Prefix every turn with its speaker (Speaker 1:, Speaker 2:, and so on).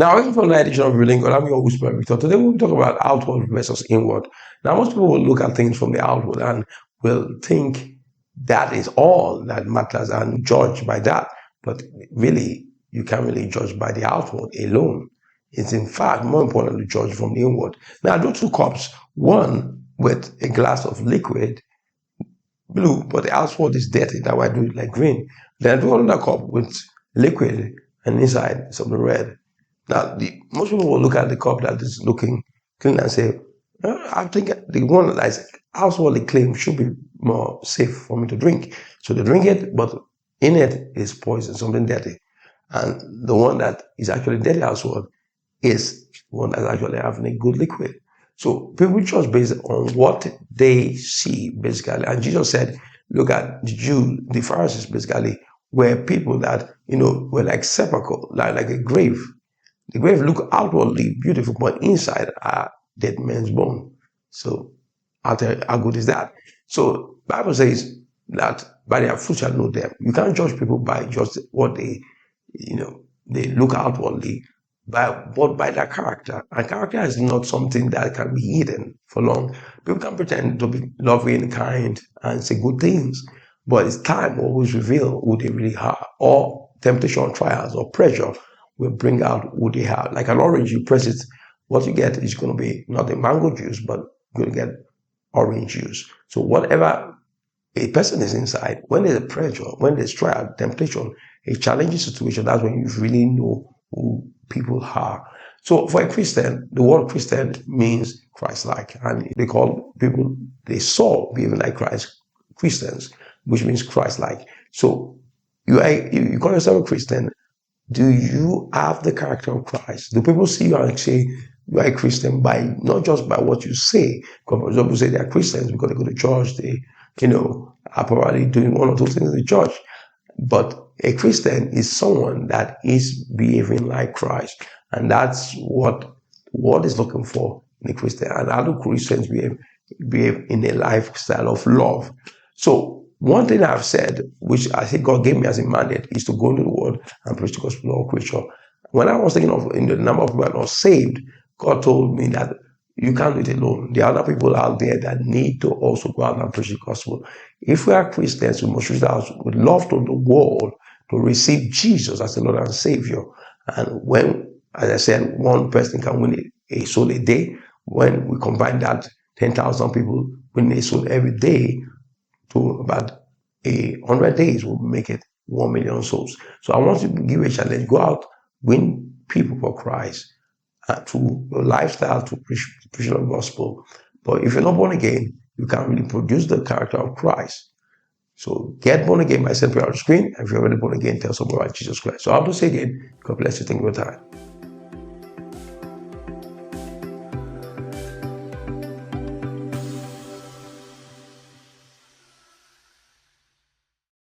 Speaker 1: Now, welcome from the edition of Revealing God. I'm your host, Victor. Today we'll talk about outward versus inward. Now, most people will look at things from the outward and will think that is all that matters and judge by that. But really, you can't really judge by the outward alone. It's in fact more important to judge from the inward. Now, I drew two cups, one with a glass of liquid, blue, but the outward is dirty. That's why I do it like green. Then I do another cup with liquid and inside some red. Now, most people will look at the cup that is looking clean and say, I think the one that is outwardly clean should be more safe for me to drink. So they drink it, but in it is poison, something dirty. And the one that is actually dirty outward is one that's actually having a good liquid. So people judge based on what they see, basically. And Jesus said, look at the Jews, the Pharisees, basically, were people that, were like sepulchre, like a grave. The grave look outwardly beautiful, but inside are dead men's bone. So how good is that? So Bible says that by their fruit shall know them. You can't judge people by just what they look outwardly, but by their character. And character is not something that can be hidden for long. People can pretend to be loving, kind, and say good things, but it's time always reveal who they really are, or temptation, trials, or pressure will bring out who they are. Like an orange, you press it, what you get is going to be not a mango juice, but you're going to get orange juice. So whatever a person is inside, when there's a pressure, when there's trial, temptation, a challenging situation, that's when you really know who people are. So for a Christian, the word Christian means Christ-like. And they call people they saw behaving like Christ Christians, which means Christ-like. So you call yourself a Christian. Do you have the character of Christ? Do people see you and say you are a Christian by not just by what you say? Because for example, say they are Christians because they go to church, they, are probably doing one or two things in the church. But a Christian is someone that is behaving like Christ. And that's what God is looking for in a Christian. And how do Christians behave in a lifestyle of love? So one thing I've said, which I think God gave me as a mandate, is to go into the world and preach the gospel to all creature. When I was thinking of the number of people that are not saved, God told me that you can't do it alone. There are other people out there that need to also go out and preach the gospel. If we are Christians, we must reach out with love to the world to receive Jesus as the Lord and Savior. And when, as I said, one person can win a soul a day, when we combine that 10,000 people winning a soul every day, to about 100 days will make it 1 million souls. So I want you to give a challenge. Go out, win people for Christ through your lifestyle, to preach the gospel. But if you're not born again, you can't really produce the character of Christ. So get born again by sending prayer on the screen. And if you're already born again, tell someone about Jesus Christ. So I'll just say again, God bless you. Thank you for your time.